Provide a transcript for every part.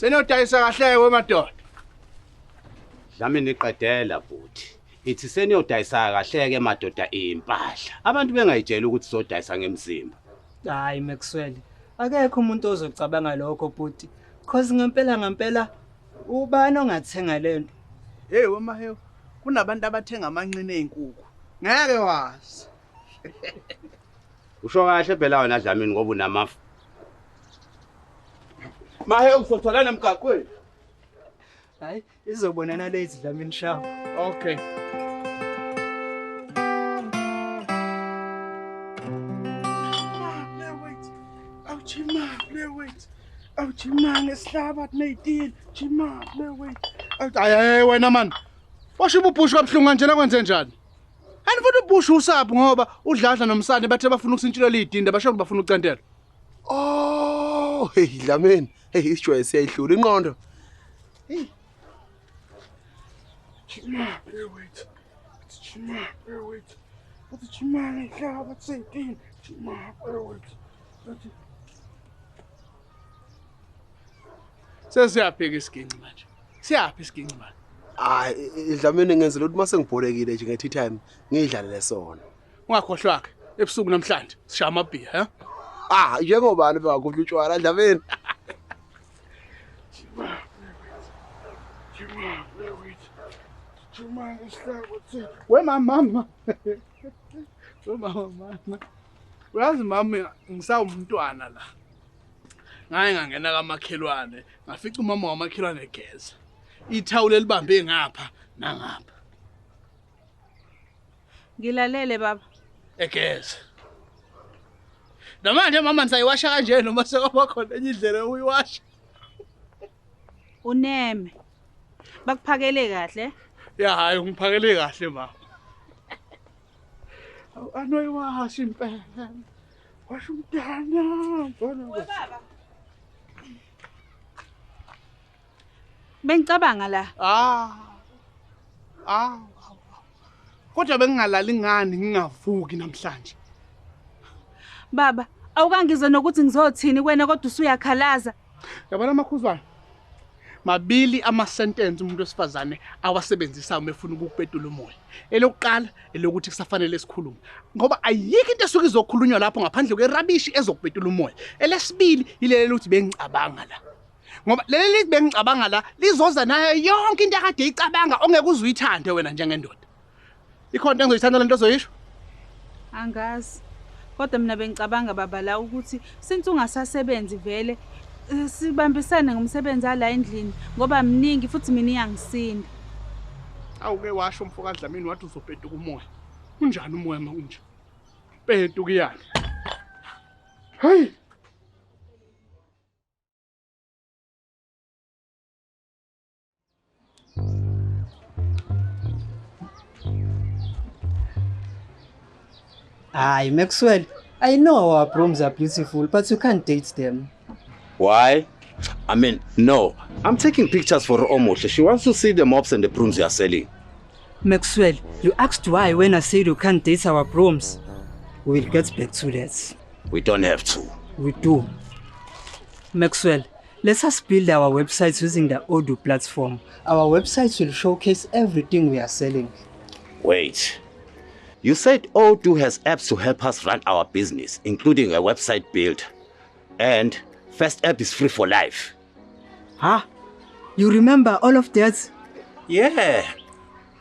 Senodayisa kahle wemadoda. Dlamini iqedela futhi. Ithi seniyodayisa kahle ke madoda impahla. Abantu bengayitshela ukuthi sodayisa ngemzimba. Hayi Maxwell, akekho umuntu ozocabanga lokho bhuti. Cause ngempela ubani ongathenga lento? Hey wemahewu, kunabantu abathenga amanqine einkukhu. Ngeke wazi. Usho kahle phela wena Dlamini ngoba unamafu. Mahewu sothola nemgaqweni. Hayi, izobonana lezi Dlamini shawo. Okay. Wait. Oh, Jima, ngesihlaba kuneyitini. Jima, wait. Hayi wena man. Washo ubushu kabuhlungu kanjena kwenze njani? Anifuna ubushu usapho ngoba udladla nomsane bathe bafuna ukusintshela idinde basho bafuna ucantela. Oh, hey Dlamini. Hey isijoy siyayihlula inqondo. Hey. Jima, wait. It's Jima, wait. It's Jima ngehlaba kuseyitini. Jima, wait. Sesiyabheka isiginci manje. Siyaphi isiginci manje? Hayi Dlamini ngenzela ukuthi mase ngibholekile nje ngethi time ngidlalele sona. Ungakhohlwa ke ebusuku namhlanje sishaya amabhiya, ha? Njengobani bengakhohlwa utshwala Dlamini? Jima ngehlaba kuseyitini. We mama. Mama. Uyazi mama ngisawumntwana la. Ngaye ngangena kamakhelwane, ngafica umama wamakhelwane egeza. Ithawule libambe ngapha nangapha. Ngilalele baba. Egeza. Namanje mama nisayiwasha kanje noma sekwaba khona enye indlela uyiwasha. Uneme. Bakuphakele kahle? Ya hayi ungiphakele kahle mama. Anoyiwasha impela. Washo umntana, bona. Baba. Bengicabanga la. Kodwa bengingalali ngani ngingavuki namhlanje. Baba, awukangizwe nokuthi ngizothini kwena kodwa usuyakhalaza. Yabona amakhuzwana. Mabili ama-sentence umuntu wesifazane awasebenzisa uma efuna ukukupetula umoya. Elokuqala elokuthi kusafanele sikhulume. Ngoba ayikho into esuke izokhulunywa lapho ngaphandle kwerabishi ezokupetula umoya. Elesibili ilele lokuthi bengicabanga la. Ngoba leli lithi bengicabanga la lizoza nayo yonke into akade icabanga ongeke uzuyithande wena njengendoda. Ikhona engizoyithanda lento ozoyisho? Angazi. Kodwa mina bengicabanga baba la ukuthi since ungasasebenzi vele sibambisane ngomsebenzi ala endlini ngoba mningi futhi mina iyangisinda. Awuke washo umfoka Dlamini wathi uzophetuka umoya. Kunjani umoya manje? Phetuka iyani? Hey. Hayi Maxwell, I know our brooms are beautiful, but you can't date them. Why? I mean, no. I'm taking pictures for Omohle. She wants to see the mops and the brooms you are selling. Maxwell, you asked why when I said you can't date our brooms. We'll get back to that. We don't have to. We do. Maxwell, let us build our websites using the Odoo platform. Our websites will showcase everything we are selling. Wait. You said Odoo has apps to help us run our business, including a website build. And first app is free for life. Huh? You remember all of that? Yeah.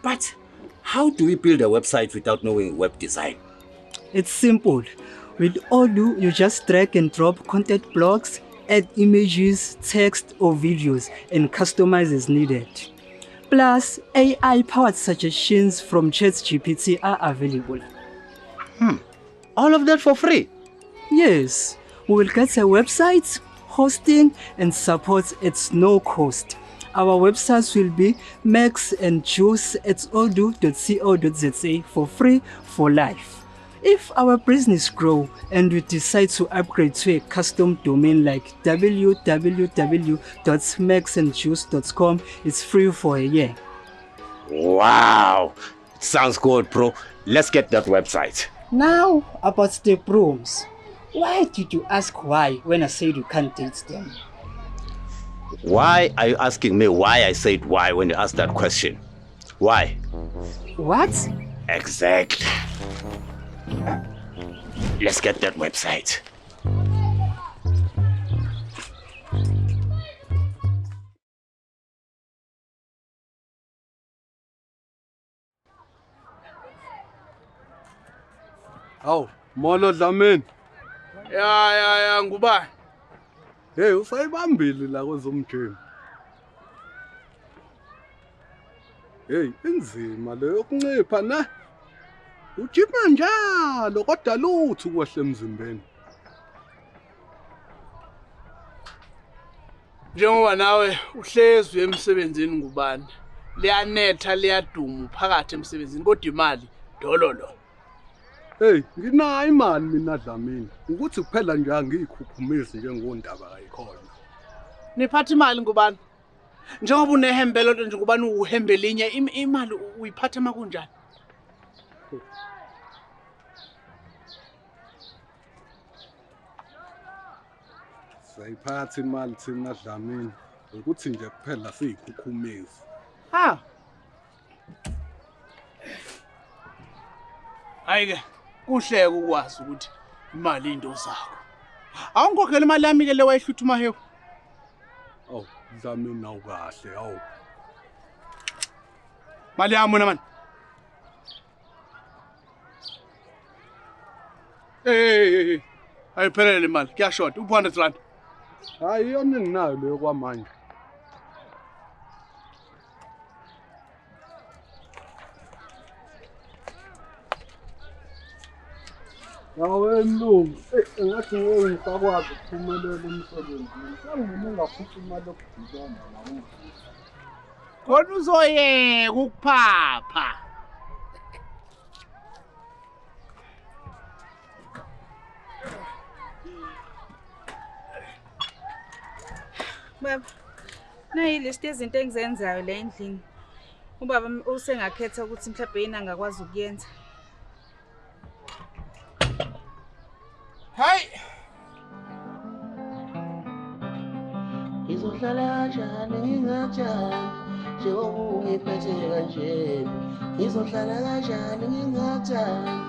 But how do we build a website without knowing web design? It's simple. With Odoo, you just drag and drop content blocks, add images, text or videos, and customize as needed. Plus, AI-powered suggestions from ChatGPT are available. All of that for free? Yes, we will get a website, hosting, and support at no cost. Our websites will be Max and Juice at odoo.co.za for free for life. If our business grow and we decide to upgrade to a custom domain like www.maxandjuice.com, it's free for a year. Wow. Sounds good, bro. Let's get that website. Now, about the brooms. Why did you ask why when I said you can't date them? Why are you asking me why I said why when you asked that question? Why? What? Exactly. Let's get that website. Hawu, molo Dlamini. Ya ngubani? Hey, usayibambile la kwezomjini. Hey, inzima le yokuncipha na. Ujima njalo kodwa lutho ukwehle emzimbeni. Njengoba nawe uhlezi emsebenzini ngubani? Liyanetha liyaduma phakathi emsebenzini kodwa imali dololo. Hey, nginayo imali mina Dlamini. Ukuthi kuphela nje angikhukhumisi njengondaba ayikhona. Niphatha imali ngubani? Njengoba unehembelo nje ngubani uhembe linye imali uyiphatha makunjani? Sayiphatha imali thina Dlamini. Ukuthi nje kuphela siyikhukhumisi. Ha. Ayike kuhleke ukwazi ukuthi imali into zakho. Awungikhokhela imali yami ke le wayihlutha umahewu. Awu, Dlamini awukahle, awu. Mali yami wena manje. Hey. Ayiphelele imali, kuyashota, u200 rand. Hayi yona nginayo leyo kwamanje. Awenungu, ngathi ngisakwazi ukuphumelela emsebenzini. Sangime ngakhupha imali yokugibela nawo. Kodwa uzoyeka ukuphapha. Baba, nayi list yezinto engizenzayo la endlini. Ubaba usengakhetha ukuthi mhlawumbe yena angakwazi ukuyenza. Hayi. Ngizohlala kanjani ngingajani njengoba ungiphethe kanje. Ngizohlala kanjani ngingajani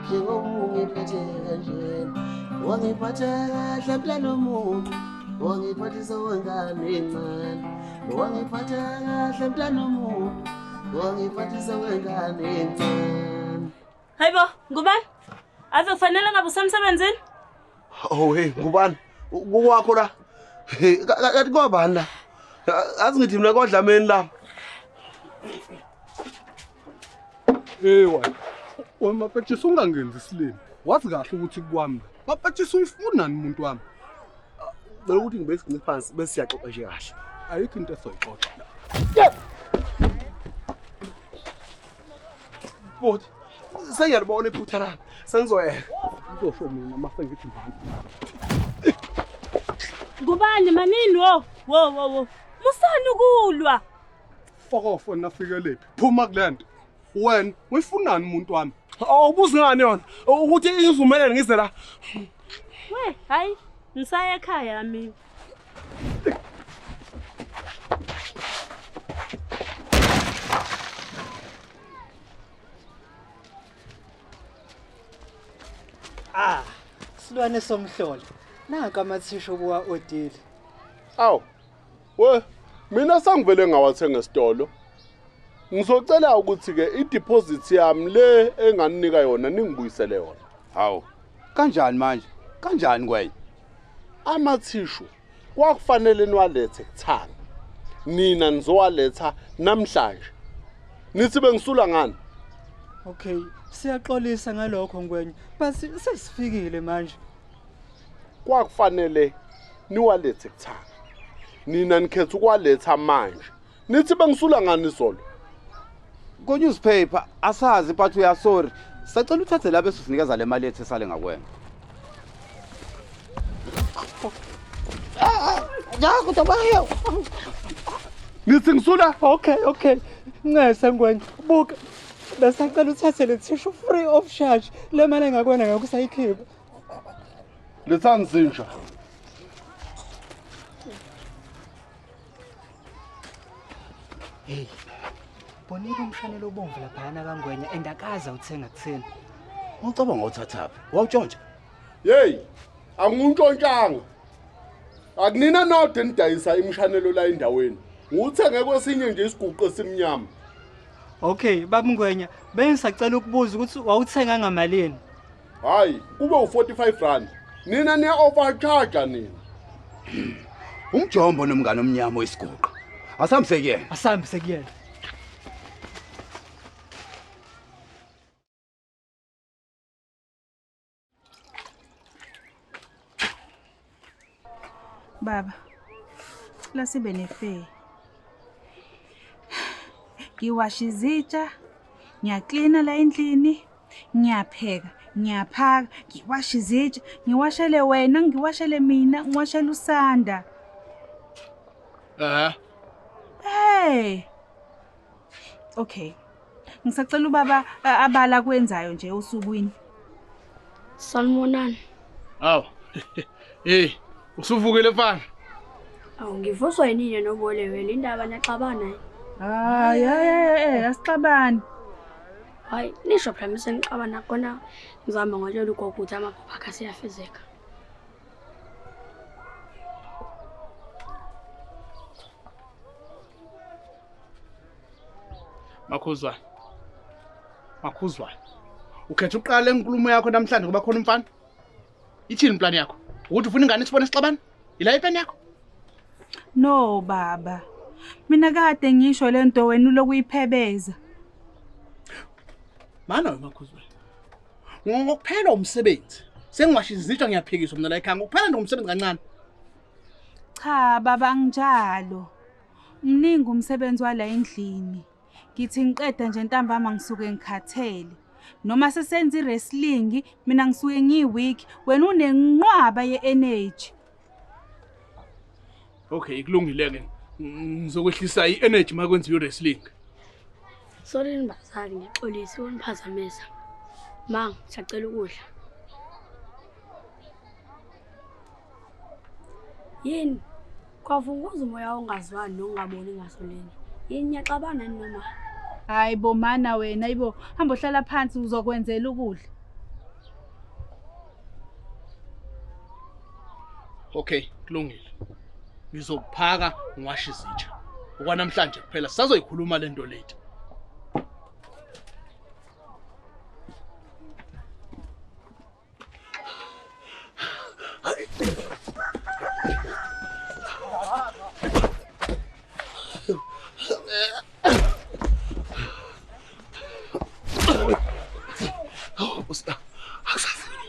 njengoba ungiphethe kanje. Wangiphatha kahle mntana womuntu, wangiphathisa wengane encane. Wangiphatha kahle mntana womuntu, wangiphathisa wengane encane. Hayibo, ngubani? Ave kufanele ngabe usemsebenzini? Oh hey, ngubani? Kuwakho la. Kathi kwabani la? Azi ngithi mina kwaDlamini la. Hey wena. Wemapetshisa ungangenzi isilimi. Wazi kahle ukuthi kwami. Mapetshisa uyifunani umuntu wami? Bela ukuthi ngibe sigcine phansi bese siyaxoxa nje kahle. Ayikho into esoyixoxa la. Futhi sengiyabona iphutha lami. Sengizoyeka. Ngizosho mina mase ngithi manje. Ngubani manini wo. Musani ukulwa. Fuck off wena fikelele. Phuma kulento. Wena uyifunani umuntu wami? Awubuzi ngani yona? Ukuthi izumelele ngize la. We, hayi, ngisaya ekhaya mina. Silwane somhlolo. Naka amathisho kuwa odile. Aw. Mina sangivele ngawathenga esitolo. Ngizocela ukuthi ke i-deposit yami le enganinika yona ningibuyisele yona. Hawu. Kanjani manje? Kanjani kwena? Amathishu kwakufanele niwalethe kuthanga. Nina nizowaletha namhlanje. Nithi bengisula ngani? Okay, siyaxolisa ngalokho ngwenye. Basi sesifikile manje. Kwakufanele niwalethe kuthanga. Nina nikhetha ukwaletha manje. Nithi bengisula ngani izolo? Ko newspaper asazi but we are sorry. Sacela uthathe lapho esinikeza le mali ethe sale ngakwena. Nithi ngisula? Okay. Ngese ngwenye. Buka. Besacela uthathe le tissue free of charge. Le mali engakwena ngakusayikhipha. Lethani zinja. Hey. Bonile umshanelo obomvu laphana kaNgwenya andakaza uthenga kutheni. Ucabanga uthathaphi? Wawutshontsha? Hey, anguntshontshanga. Akunina node nidayisa imshanelo la endaweni. Uthenge kwesinye nje isiguqo esimnyama. Okay, baba Ngwenya, bengisacela ukubuza ukuthi wawuthenga ngamalini. Hayi, kube u45 nina niya overcharge nina. Umjombo nomngane omnyama oyisiguqa. Asamse kuyena. Asambise kuyena. Baba, la sibe nefair. Ngiwasha izitsha, ngiyaklina la endlini, ngiyapheka, ngiyaphaka, ngiwasha izitsha, ngiwashele wena, ngiwashele mina, ngiwashele usanda. Hey. Okay. Ngisacela ubaba abala kwenzayo nje usukwini. Sanibonani. Aw. Hey, usuvukile mfana? Awu ngivuswa yinini nobolewe lindaba naxabana. Hayi, asixabani. Hayi, nisho phela senixabana khona ngizama ngotshela ugogo ukuthi amaphupha akhe asiyafezeka. Makhuzwa. Ukhetha uqala enkulumo yakho namhlanje ngoba khona umfana? Ithini plan yakho? Ukuthi ufuna ingane sibone sixabana? Ila iplan yakho? No baba. Mina kade ngisho lento wena lokuyiphebeza. Mana makhuzwa. Ngokuphela umsebenzi. Sengiwasha izitsha ngiyaphekisa mina la ekhaya. Ngokuphela nje umsebenzi kancane. Cha baba njalo. Mningi umsebenzi wala endlini. Ngithi ngiqeda nje ntambama ngisuke ngikhathele. Noma sesenza iwrestling, mina ngisuke ngiweak, wena unenqwaba ye-energy. Okay, kulungile ke. Ngizokwehlisa i-energy makwenza i-wrestling. Sorry nibazali ngixolisa uniphazamisa. Mang, siyacela ukudla. Yini? Kwavunguza umoya ongazwani nongaboni ngasoleni. Yini nyaxabana noma? Hayi bo mana wena yibo hamba ohlala phansi uzokwenzela ukudla. Okay, kulungile. Ngizophaka ngiwasha izitsha. Okwanamhlanje kuphela sisazoyikhuluma lento lethu.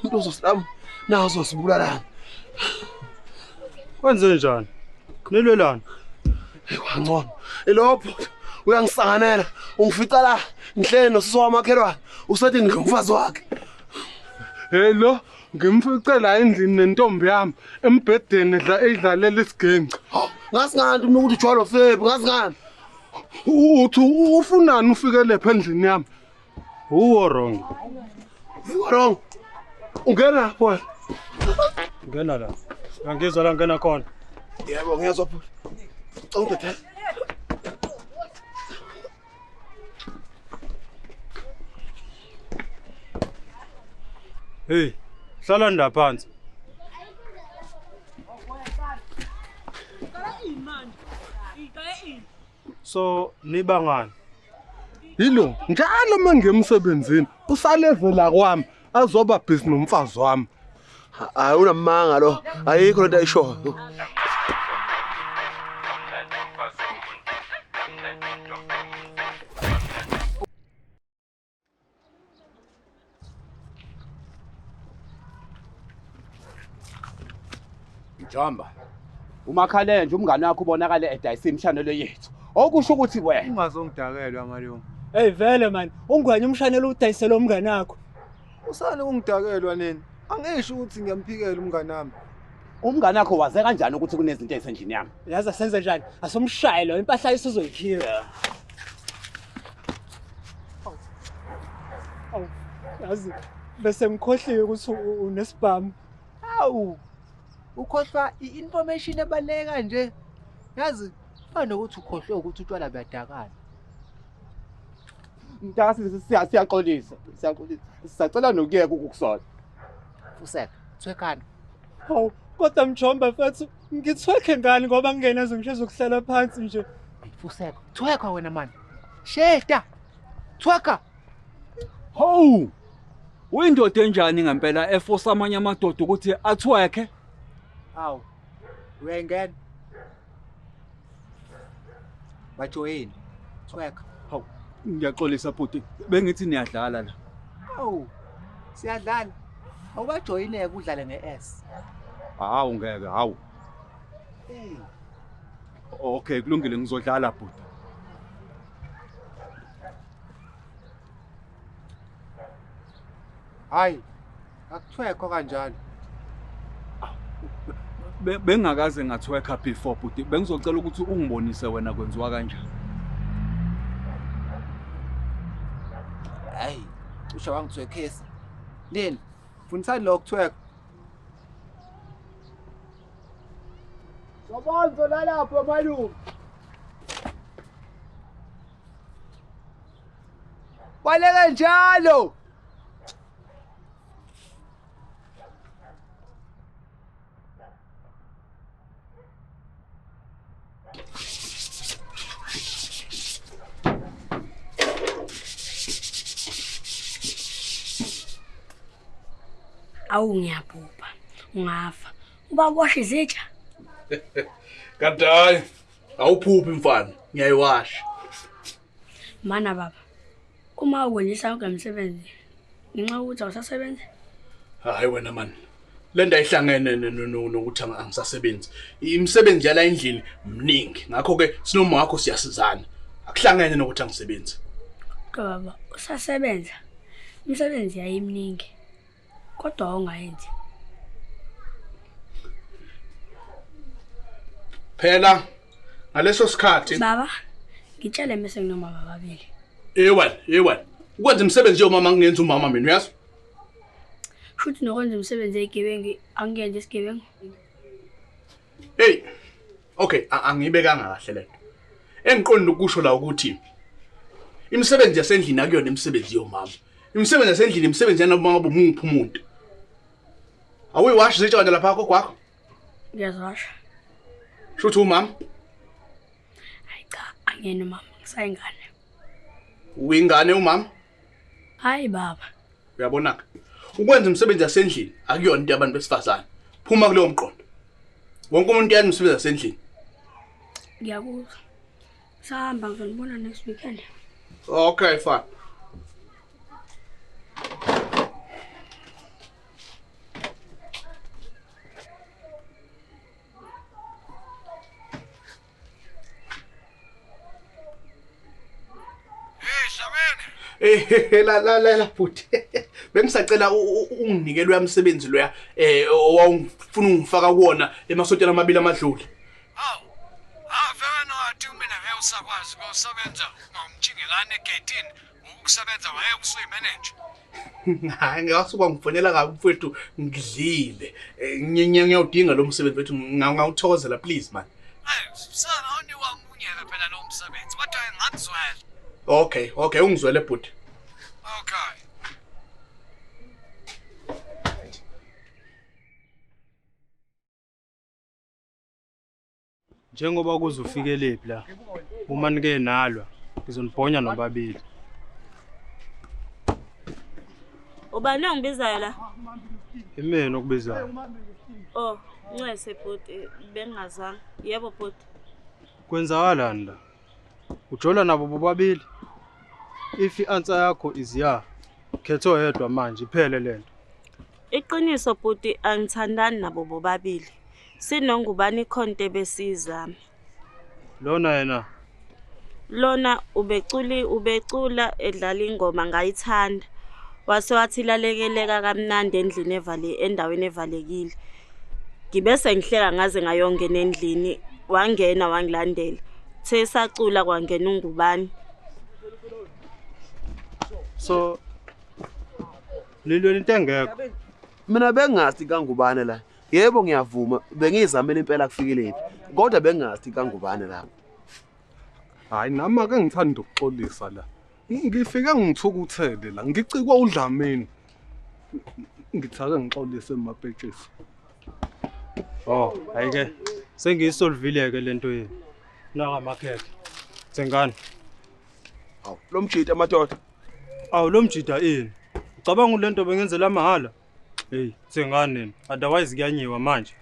Into zosilamu nazo sibulala. Kwenze njani? Nilwelana? Ngcono. Elopho uyangisanganela, ungifica la ngihlele nosisi wamakhelwane, usethi ngingumfazi wakhe. Hello, ngimfice la endlini nentombi yami embhedeni edlalela isigenci. Ngasingani mina ukuthi ujwalo febi, ngasingani? Uthi ufunani ufike lepha endlini yami? Uwo wrong. Wrong. Ungena pho. Ngena la. Angizwa la ngena khona. Yebo ngiyazwa pho. Ucela the. Hey, hlala nda phansi. So, nibangani? Yilo, njalo mangemsebenzini, usalevela kwami, azoba busy nomfazi wami. Hayi unamanga lo, ayikho lento ayishoyo. Njomba. uMakhalenje umngane wakho ubonakala edayisa imshanelo yethu. Okusho ukuthi wena Ungazongidakelwa ngaliyo. Hey vele man, ungwenya umshanelo udayisela umngane wakho. Usane ungidakelwa nini? Angisho ukuthi ngiyamphikela umngane wami. umngane wakho waze kanjani ukuthi kunezinto ezendlini yami. Yazi asenze njani? Asomshaye lo impahla isizoyikhira. Awu. Yazi bese ngikhohliwe ukuthi unesibhamu. Awu. Ukhohlwa i-information ebaleka nje. Yazi Anokuthi ukhohlwe ukuthi utshwala buyadakana. Mntasi siyaxolisa. Sisacela nokuyeka ukukusona. Fuseka, thwekana. Hawu, kodwa mjomba mfethu, ngithwekhe ngani ngoba ngingenazo ngisho zokuhlala phansi nje. Fuseka, thweka wena mani. Sheda. Thweka. Hawu! Uyindoda enjani ngempela eforce amanye amadoda ukuthi athwekhe? Hawu. Uyayingena. Bajoyini. Thweka. Hawu, ngiyaxolisa bhuti. Bengithi niyadlala la. Hawu. Siyadlala. Awubajoyineke udlale nge-S. Hawu ngeke, hawu. Okay, kulungile ngizodlala bhuti. Hayi. Akuthwekho kanjalo. Bengakaze ngathwekha before bhuti. Bengizocela ukuthi ungibonise wena kwenziwa kanjani. Hayi, usho wangithwekhesa. Lini? Funisani lo kuthweka. Sobonzo lalapho malume. Baleke njalo. Awu ngiyabhubha. Ungafa. Ubabosha izitsha. Kanti hayi awuphuphi mfana, ngiyayiwasha. Mana baba. Uma ukwenisa wonke umsebenzi, ngenxa ukuthi awusasebenzi? Hayi wena man. Le nto ayihlangene nokuthi angisasebenzi. Imisebenzi yala endlini mningi. Ngakho ke sinoma wakho siyasizana. Akuhlangene nokuthi angisebenzi. Baba, usasebenza. Umsebenzi yayimningi. Kodwa awungayenzi. Phela ngaleso sikhathi Baba, ngitshele mase nginoma bababili. Wena. Ukwenza umsebenzi yomama ngingenza umama mina uyazi? Futhi nokwenza umsebenzi egebengu angiyenze isigebengu. Hey. Okay, angibekanga kahle lento. Engiqondi ukusho la ukuthi imisebenzi yasendlini akuyona imisebenzi yomama. Imisebenzi yasendlini imisebenzi yanoma ngabe umuphi umuntu. Awuyiwashi izitshwala lapha kwakho? Ngiyazwasha. Shuthi umama? Hayi cha, angiyena mama, ngisayingane. Uyingane umama? Hayi baba. Uyabona? Ukwenza umsebenzi yasendlini akuyona into yabantu besifazane. Phuma kuleyo mqondo. Wonke umuntu uyenza umsebenzi yasendlini. Ngiyakuzwa. Sahamba ngizonibona next weekend. Okay, fine. La futhi bengisacela unginikele uyamsebenzi loya owawufuna ungifaka kuona emasontweni amabili amadlule. Vele wathi mina ngeke usakwazi ukusebenza ngomjingelane egedini ukusebenza waye kusuyimanager. Hayi ngasuka ngifonela kabi mfowethu ngidlile. Ngiyawudinga lo msebenzi wethu ngawuthokozela please man. Sana oniwamunyela phela lo msebenzi kodwa ngangizwela. Okay, ungizwele bhuti. Okay. Njengoba kuzufike lephi la. Uma nike nalwa, ngizonibhonya nobabili. Ubani ongibizayo la? Imena okubizayo. Oh, Ncese bhuti, bengingazange. Yebo bhuti. Kwenzakalani la? Ujola nabo bobabili. If i-answer yakho is yeah, khetho oyedwa manje iphele lento. Iqiniso bhuti angithandani nabo bobabili. Sinongubani ikhonto besizama. Lona yena. Lona ubecula edlala ingoma ngayithanda. Wase wathi lalekeleka kamnandi endlini endaweni evalekile. Ngibese ngihleka ngaze ngayongena endlini, wangena wangilandela. The sacula kwangena ungubani. So lilweni into engekho. Mina bengazi kangubane la. Yebo ngiyavuma, bengizamela impela kufikile lapha. Kodwa bengazi kangubane lapha. Hayi nami ake ngithanda ukuxolisa la. Ngifike ngithukuthele la, ngicikwa uDlamini. Ngithake ngixolise emapetshisi. Oh, hayike. Sengiyisolvile ke lento yini. Naka makhekhe. Tsengani. Awu, lo mjida madoda. Awu lo mjida ini. Ucabanga lento bengenzela mahala? Hey, tsengani nini. Otherwise kuyanyiwa manje.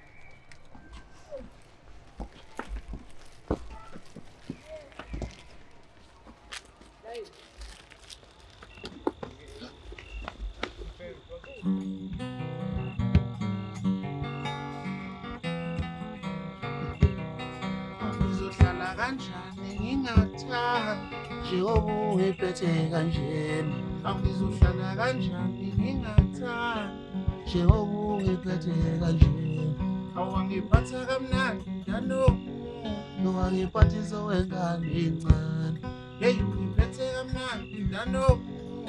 Ngizohlala kanjani ngingathandi njengoba ungiphethe kanjena. Angizohlala kanjani ngingathandi njengoba ungiphethe kanjena. Awangiphatha kamnandi mntanomu, wangiphathisa wengane encane. Hey, ungiphethe kamnandi mntanomu,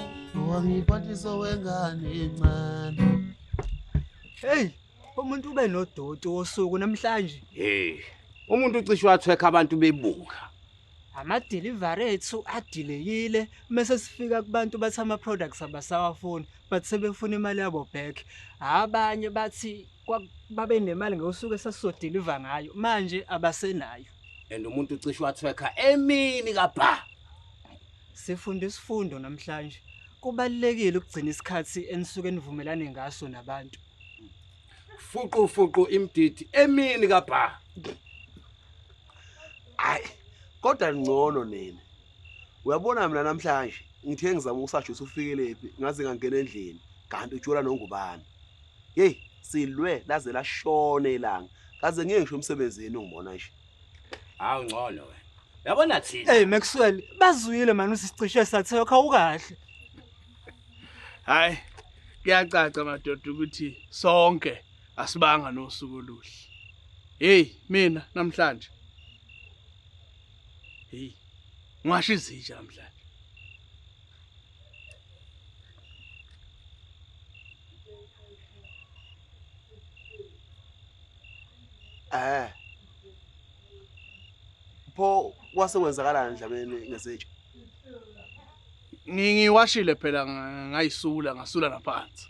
wangiphathisa wengane encane. Hey, umuntu ube nodoti wosuku namhlanje. Hey, umuntu ucishe wathweka abantu bebuka. Ama-delivery ethu adileyile mase sifika kubantu bathi ama-products abasawafuni but sebefuna imali yabo back. Abanye bathi babe nemali ngosuku esasizodeliver ngayo manje abasenayo. And umuntu ucishe wathweka emini kabha. Sifunda isifundo namhlanje. Kubalekile ukugcina isikhathi enisuke nivumelane ngaso nabantu. Fuqu imdidi emini kabha. Hayi, kodwa ngcono nina. Uyabona mina namhlanje ngithe ngizama ukusasho usufike lephi ngaze ngangena endlini kanti ujola nongubani. Hey, silwe laze lashone ilanga. Kaze ngeke ngisho umsebenzini ungibona nje. Hawu ngcono wena. Yabona thina. Hey Maxwell, bazuyile manje usicishe satheka awukahle. Hayi, kuyacaca madoda ukuthi sonke asibanga nosuku oluhle. Hey, mina namhlanje. Hey, ngasho izitsha namhlanje. Pho kwase kwenzakalani Dlamini ngesitsha? Ngiwashile phela ngasula naphansi.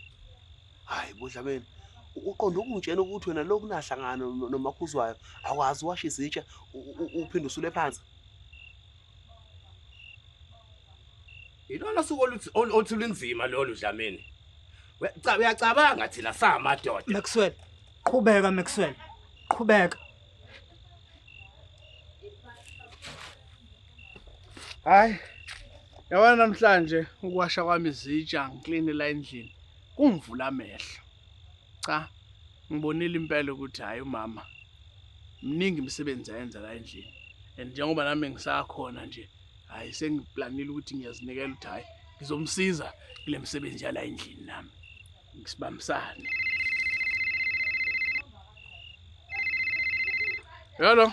Hayi bo Dlamini, uqonda ukungitshela ukuthi wena lokhu nahlangana nomakhuzwayo akwazi washa izitsha uphinde usule phansi. Ilona suku oluthi linzima lolu Dlamini. Uyacabanga thina samadoda. Maxwell, qhubeka Maxwell. Qhubeka. Hayi. Yabona namhlanje ukuwasha kwami izitsha ngiclean la endlini. Kungivula amehlo. Cha, ngibonile impela ukuthi hayi umama mningi imisebenzi ayenza la endlini. And njengoba nami ngisakhona nje, hayi sengiplanile ukuthi ngiyazinikela ukuthi hayi ngizomsiza kule misebenzi yala endlini nami. Ngisibambisane. Hello.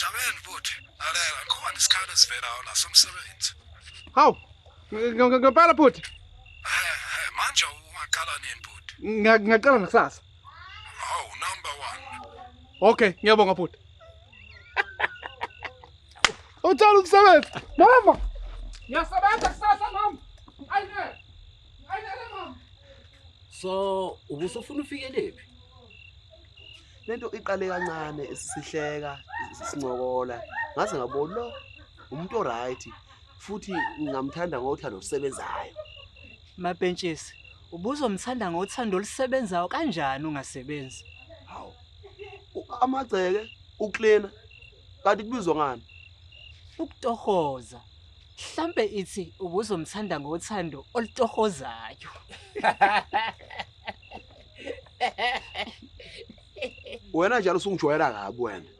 Jameni bhuti. Alela khona isikhala sivela la somsebenzi. Hawu. Ngempela bhuti. Manje ungaqala nini bhuti? Ngiyaqala nakusasa. Oh, number 1. Okay, ngiyabonga bhuti. Uthanda umsebenzi. Mama. Ngiyasebenza kusasa mama. Ayine mama. So, ubusufuna ufike lephi? Lento iqale kancane esihleka sincokola. Ngaze ngabona lo umuntu oright futhi ngamthanda ngothando olusebenzayo. Mapentshisi, ubuzomthanda ngothando olusebenzayo kanjani ungasebenzi? Hawu. Amagceke, ucleaner. Kanti kubizwa ngani? Ukutohoza. Mhlambe ithi ubuzomthanda ngothando olutohozayo. Wena njalo usungijwayela kabi wena.